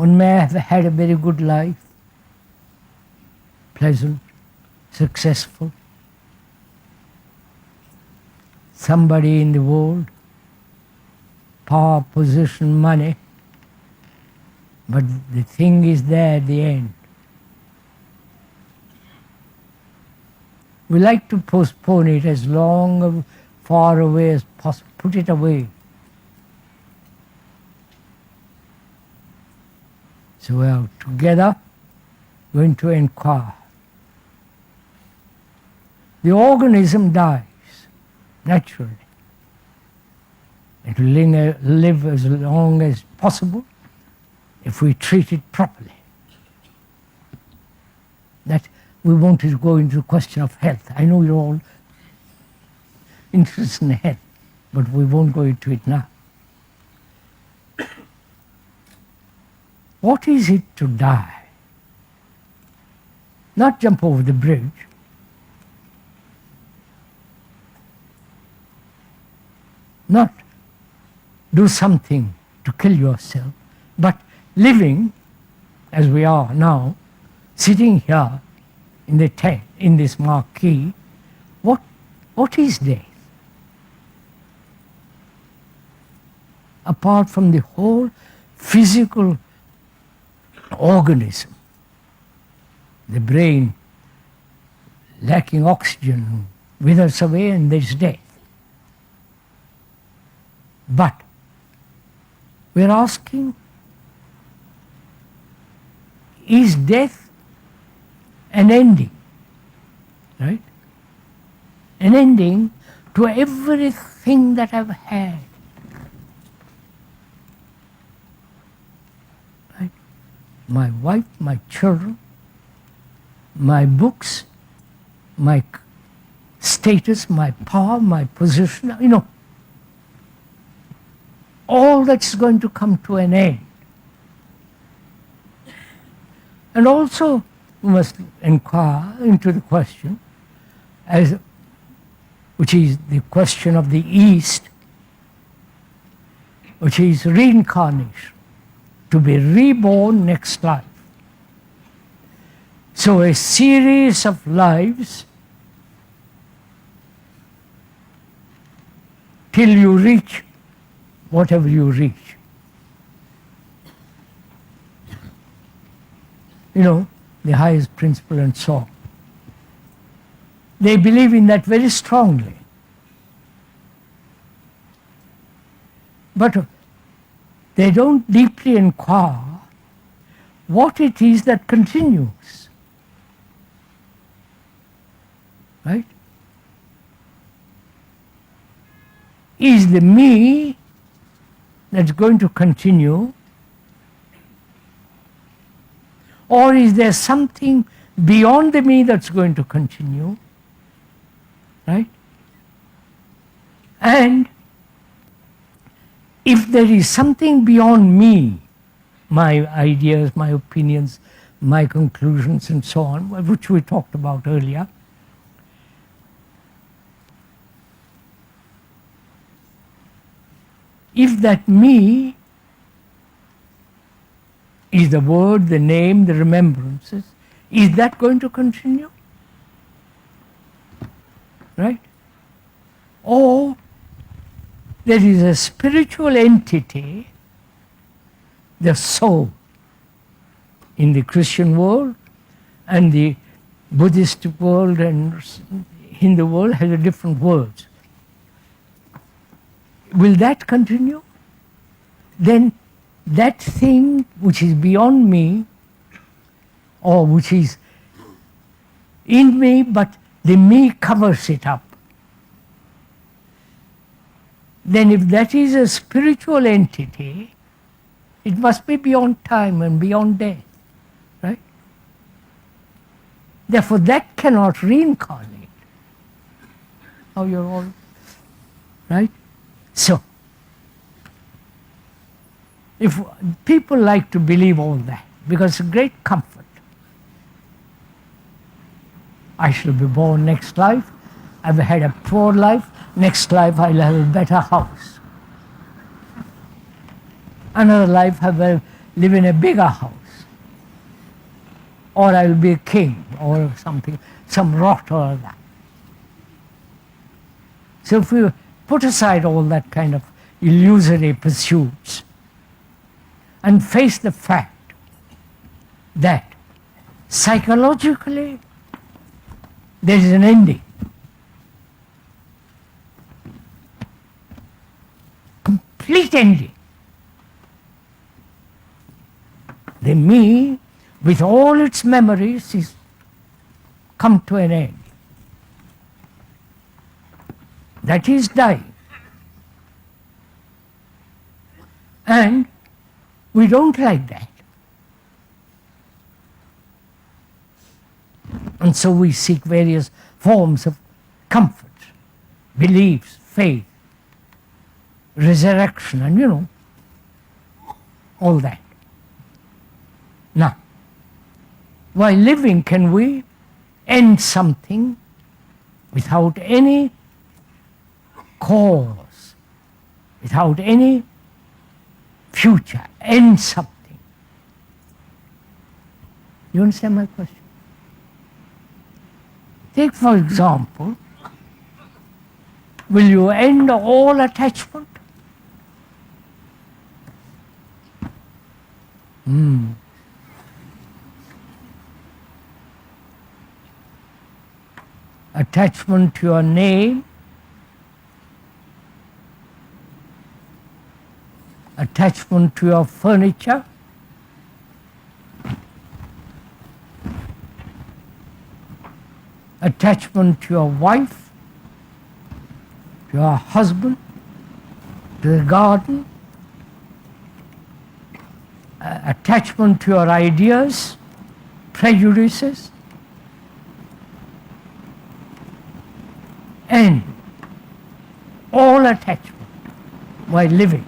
One may have had a very good life, pleasant, successful. Somebody in the world, power, position, money, but the thing is there at the end. We like to postpone it as long, far away as possible, put it away. So we are together going to inquire. The organism dies naturally. It will live as long as possible if we treat it properly. That we wanted to go into the question of health. I know you're all interested in health, but we won't go into it now. What is it to die? Not jump over the bridge. Not do something to kill yourself, but living as we are now, sitting here in the tent, in this marquee, what is death? Apart from the whole physical organism, the brain lacking oxygen withers away and there's death. But we're asking, is death an ending? Right? An ending to everything that I've had. Right? My wife, my children, my books, my status, my power, my position, all that's going to come to an end. And also, we must inquire into the question, which is the question of the East, which is reincarnation, to be reborn next life. So a series of lives till you reach whatever you reach. The highest principle and so on. They believe in that very strongly. But they don't deeply inquire what it is that continues. Right? Is the me that's going to continue, or is there something beyond the me that's going to continue? Right? And if there is something beyond me, my ideas, my opinions, my conclusions and so on, which we talked about earlier, if that me is the word, the name, the remembrances, is that going to continue? Right? Or there is a spiritual entity, the soul, in the Christian world, and the Buddhist world and Hindu world has a different words. Will that continue? Then that thing which is beyond me, or which is in me, but the me covers it up. Then if that is a spiritual entity, it must be beyond time and beyond death. Right? Therefore that cannot reincarnate. Now you're all right? So, if people like to believe all that, because it's a great comfort. I shall be born next life, I've had a poor life, next life I'll have a better house. Another life have a live in a bigger house. Or I will be a king or something, some rot or that. So if we put aside all that kind of illusory pursuits and face the fact that psychologically there is an ending. Complete ending. The me, with all its memories, is come to an end. That is dying. And we don't like that. And so we seek various forms of comfort, beliefs, faith, resurrection, and all that. Now, while living, can we end something without any cause, without any future, end something? You understand my question? Take, for example, will you end all attachment? Attachment to your name, attachment to your furniture, attachment to your wife, to your husband, to the garden, attachment to your ideas, prejudices, and all attachment while living.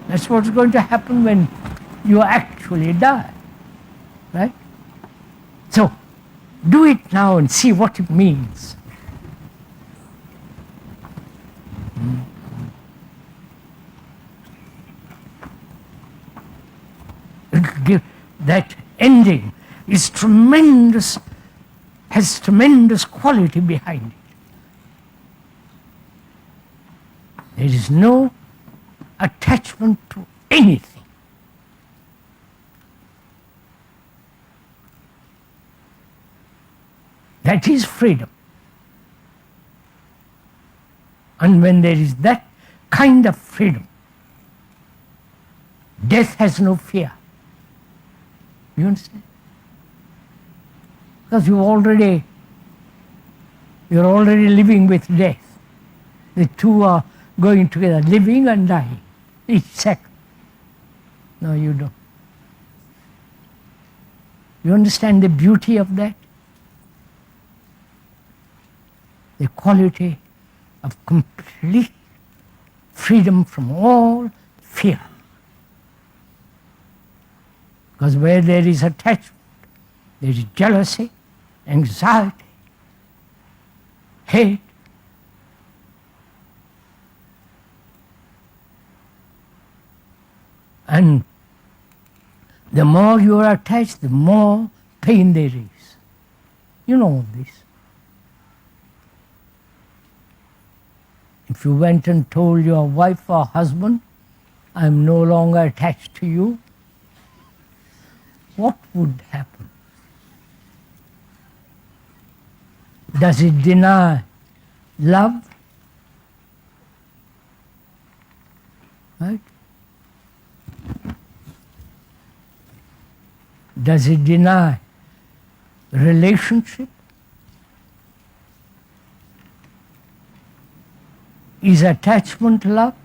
That's what's going to happen when you actually die, right? So, do it now and see what it means. That ending is tremendous, has tremendous quality behind it. There is no attachment to anything. That is freedom. And when there is that kind of freedom, death has no fear. You understand? Because you're already living with death. The two are going together, living and dying, each second. No, you don't. You understand the beauty of that? The quality of complete freedom from all fear. Because where there is attachment, there is jealousy, anxiety, hate. And the more you are attached, the more pain there is. You know all this. If you went and told your wife or husband, I am no longer attached to you, what would happen? Does it deny love? Right? Does it deny relationship? Is attachment love?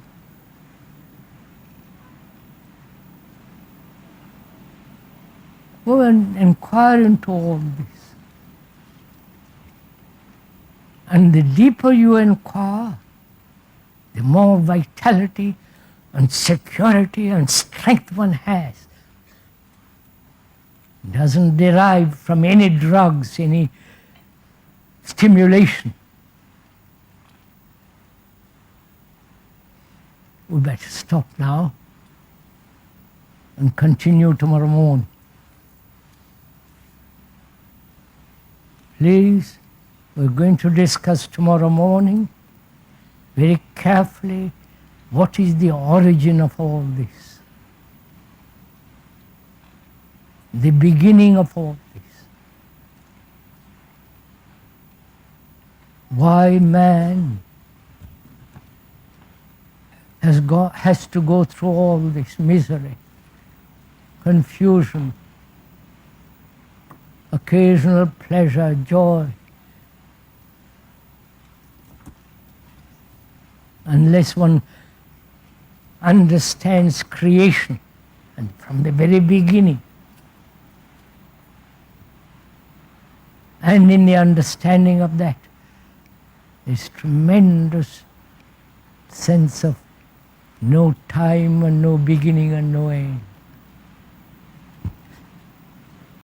Go and inquire into all this. And the deeper you inquire, the more vitality and security and strength one has. It doesn't derive from any drugs, any stimulation. We better stop now. and continue tomorrow morning. Please, we're going to discuss tomorrow morning very carefully what is the origin of all this, the beginning of all this. Why man has to go through all this misery, confusion, occasional pleasure, joy, unless one understands creation, and from the very beginning. And in the understanding of that, this tremendous sense of no time and no beginning and no end.